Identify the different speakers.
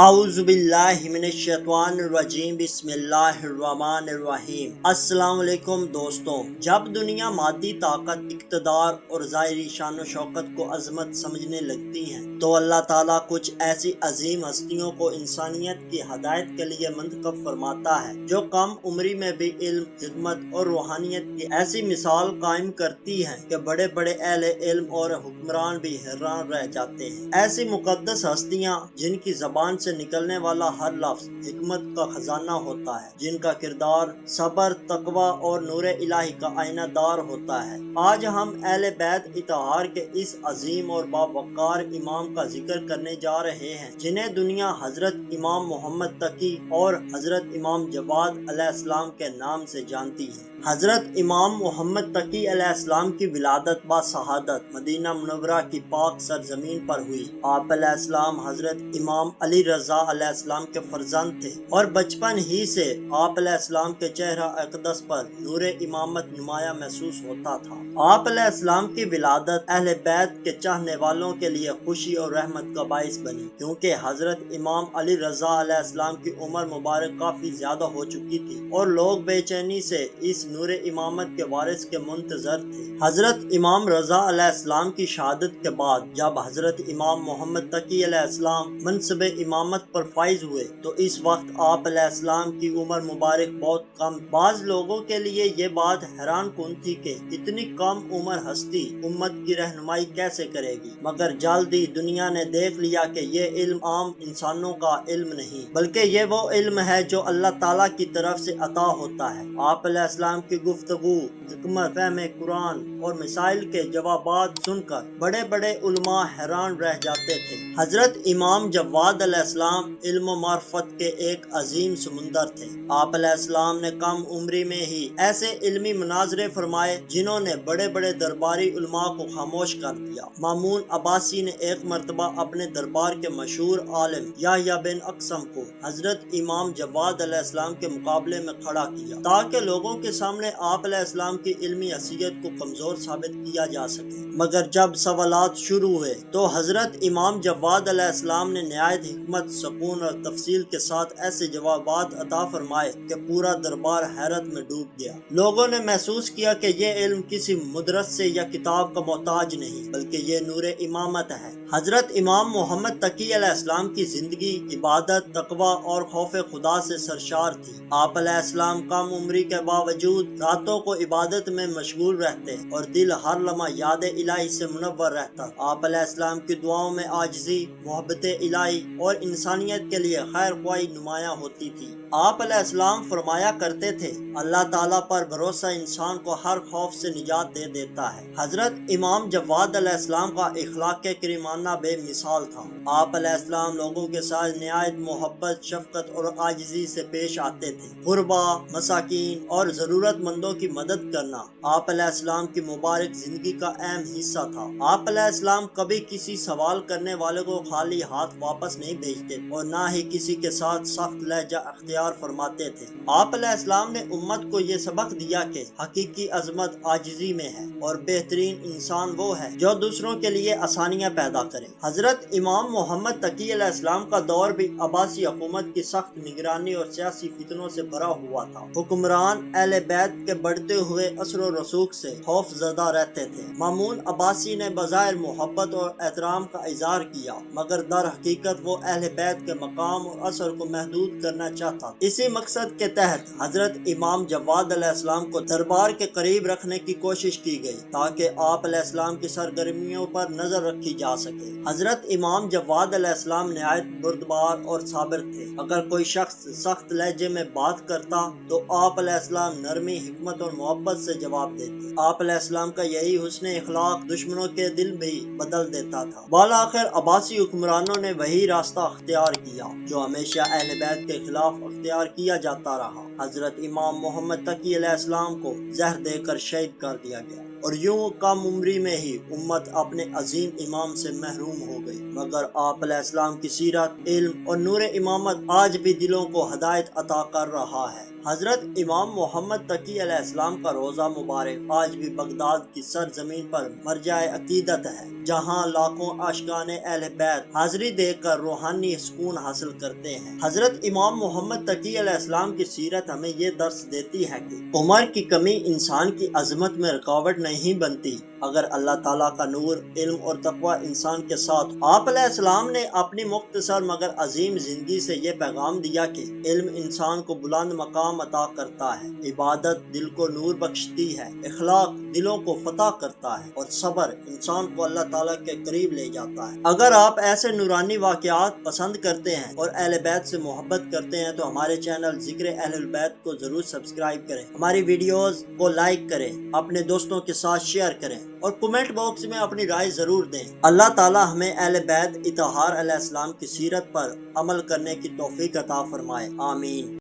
Speaker 1: اعوذ باللہ من الشیطان الرجیم بسم اللہ الرحمن الرحیم۔ السلام علیکم دوستوں، جب دنیا مادی طاقت، اقتدار اور ظاہری شان و شوکت کو عظمت سمجھنے لگتی ہے تو اللہ تعالیٰ کچھ ایسی عظیم ہستیوں کو انسانیت کی ہدایت کے لیے منتخب فرماتا ہے جو کم عمری میں بھی علم، حکمت اور روحانیت کی ایسی مثال قائم کرتی ہیں کہ بڑے بڑے اہل علم اور حکمران بھی حیران رہ جاتے ہیں۔ ایسی مقدس ہستیاں جن کی زبان سے نکلنے والا ہر لفظ حکمت کا خزانہ ہوتا ہے، جن کا کردار صبر، تقوی اور نور الہی کا آئینہ دار ہوتا ہے۔ آج ہم اہل بیت اطہار کے اس عظیم اور باوقار امام کا ذکر کرنے جا رہے ہیں جنہیں دنیا حضرت امام محمد تقی اور حضرت امام جواد علیہ السلام کے نام سے جانتی ہے۔ حضرت امام محمد تقی علیہ السلام کی ولادت با شہادت مدینہ منورہ کی پاک سرزمین پر ہوئی۔ آپ علیہ السلام حضرت امام علی رضا علیہ السلام کے فرزند تھے اور بچپن ہی سے آپ علیہ السلام کے چہرہ اقدس پر نور امامت نمایاں محسوس ہوتا تھا۔ آپ علیہ السلام کی ولادت اہل بیت کے چاہنے والوں کے لیے خوشی اور رحمت کا باعث بنی، کیونکہ حضرت امام علی رضا علیہ السلام کی عمر مبارک کافی زیادہ ہو چکی تھی اور لوگ بے چینی سے اس نور امامت کے وارث کے منتظر تھے۔ حضرت امام رضا علیہ السلام کی شہادت کے بعد جب حضرت امام محمد تقی علیہ السلام منصب امامت پر فائز ہوئے تو اس وقت آپ علیہ السلام کی عمر مبارک بہت کم۔ بعض لوگوں کے لیے یہ بات حیران کن تھی کہ اتنی کم عمر ہستی امت کی رہنمائی کیسے کرے گی، مگر جلد ہی دنیا نے دیکھ لیا کہ یہ علم عام انسانوں کا علم نہیں بلکہ یہ وہ علم ہے جو اللہ تعالیٰ کی طرف سے عطا ہوتا ہے۔ آپ علیہ السلام کی گفتگو، حکمت، فہم قرآن اور مسائل کے جوابات سن کر بڑے بڑے علماء حیران رہ جاتے تھے۔ حضرت امام جواد علیہ السلام علم و معرفت کے ایک عظیم سمندر تھے۔ آپ علیہ السلام نے کم عمری میں ہی ایسے علمی مناظرے فرمائے جنہوں نے بڑے بڑے درباری علماء کو خاموش کر دیا۔ مامون عباسی نے ایک مرتبہ اپنے دربار کے مشہور عالم یحییٰ بن اقسم کو حضرت امام جواد علیہ السلام کے مقابلے میں کھڑا کیا تاکہ لوگوں کے سامنے آپ علیہ السلام کی علمی حیثیت کو کمزور ثابت کیا جا سکے، مگر جب سوالات شروع ہوئے تو حضرت امام جواد علیہ السلام نے نہایت حکمت، سکون اور تفصیل کے ساتھ ایسے جوابات عطا فرمائے کہ پورا دربار حیرت میں ڈوب گیا۔ لوگوں نے محسوس کیا کہ یہ علم کسی مدرس سے یا کتاب کا محتاج نہیں بلکہ یہ نور امامت ہے۔ حضرت امام محمد تقی علیہ السلام کی زندگی عبادت، تقوی اور خوف خدا سے سرشار تھی۔ آپ علیہ السلام کم عمری کے باوجود راتوں کو عبادت میں مشغول رہتے اور دل ہر لمحہ یاد الہی سے منور رہتا۔ آپ علیہ السلام کی دعاؤں میں عاجزی، محبت الہی اور انسانیت کے لیے خیر خواہی نمایاں ہوتی تھی۔ آپ علیہ السلام فرمایا کرتے تھے، اللہ تعالیٰ پر بھروسہ انسان کو ہر خوف سے نجات دے دیتا ہے۔ حضرت امام جواد علیہ السلام کا اخلاق کریمانہ بے مثال تھا۔ آپ علیہ السلام لوگوں کے ساتھ نہایت محبت، شفقت اور عاجزی سے پیش آتے تھے۔ غرباء، مساکین اور ضرورت مندوں کی مدد کرنا آپ علیہ السلام کی مبارک زندگی کا اہم حصہ تھا۔ آپ علیہ السلام کبھی کسی سوال کرنے والے کو خالی ہاتھ واپس نہیں بھیجتے اور نہ ہی کسی کے ساتھ سخت لہجہ اختیار فرماتے تھے۔ آپ علیہ السلام نے امت کو یہ سبق دیا کہ حقیقی عظمت عاجزی میں ہے اور بہترین انسان وہ ہے جو دوسروں کے لیے آسانیاں پیدا کرے۔ حضرت امام محمد تقی علیہ السلام کا دور بھی عباسی حکومت کی سخت نگرانی اور سیاسی فتنوں سے بھرا ہوا تھا۔ حکمران اہل بیت کے بڑھتے ہوئے اثر و رسوخ سے خوف زدہ رہتے تھے۔ مامون عباسی نے بظاہر محبت اور احترام کا اظہار کیا مگر در حقیقت وہ اہل بیت کے مقام اور اثر کو محدود کرنا چاہتا۔ اسی مقصد کے تحت حضرت امام جواد علیہ السلام کو دربار کے قریب رکھنے کی کوشش کی گئی تاکہ آپ علیہ السلام کی سرگرمیوں پر نظر رکھی جا سکے۔ حضرت امام جواد علیہ السلام نہایت بردبار اور صابر تھے۔ اگر کوئی شخص سخت لہجے میں بات کرتا تو آپ علیہ السلام نرمی، حکمت اور محبت سے جواب دیتے۔ آپ علیہ السلام کا یہی حسن اخلاق دشمنوں کے دل بھی بدل دیتا تھا۔ بالآخر عباسی حکمرانوں نے وہی راستہ اختیار کیا جو ہمیشہ اہل بیت کے خلاف اختیار کیا جاتا رہا۔ حضرت امام محمد تقی علیہ السلام کو زہر دے کر شہید کر دیا گیا اور یوں کم عمری میں ہی امت اپنے عظیم امام سے محروم ہو گئی، مگر آپ علیہ السلام کی سیرت، علم اور نور امامت آج بھی دلوں کو ہدایت عطا کر رہا ہے۔ حضرت امام محمد تقی علیہ السلام کا روزہ مبارک آج بھی بغداد کی سرزمین پر مرجع عقیدت ہے، جہاں لاکھوں عاشقان اہل بیت حاضری دے کر روحانی سکون حاصل کرتے ہیں۔ حضرت امام محمد تقی علیہ السلام کی سیرت ہمیں یہ درس دیتی ہے کہ عمر کی کمی انسان کی عظمت میں رکاوٹ نہیں بنتی، اگر اللہ تعالیٰ کا نور، علم اور تقوی انسان کے ساتھ۔ آپ علیہ السلام نے اپنی مختصر مگر عظیم زندگی سے یہ پیغام دیا کہ علم انسان کو بلند مقام عطا کرتا ہے، عبادت دل کو نور بخشتی ہے، اخلاق دلوں کو فتح کرتا ہے، اور صبر انسان کو اللہ تعالیٰ کے قریب لے جاتا ہے۔ اگر آپ ایسے نورانی واقعات پسند کرتے ہیں اور اہل بیت سے محبت کرتے ہیں تو ہمارے چینل ذکر اہل البیت کو ضرور سبسکرائب کریں، ہماری ویڈیوز کو لائک کریں، اپنے دوستوں کے ساتھ شیئر کریں اور کمنٹ باکس میں اپنی رائے ضرور دیں۔ اللہ تعالیٰ ہمیں اہل بیت اطہار علیہ السلام کی سیرت پر عمل کرنے کی توفیق عطا فرمائے، آمین۔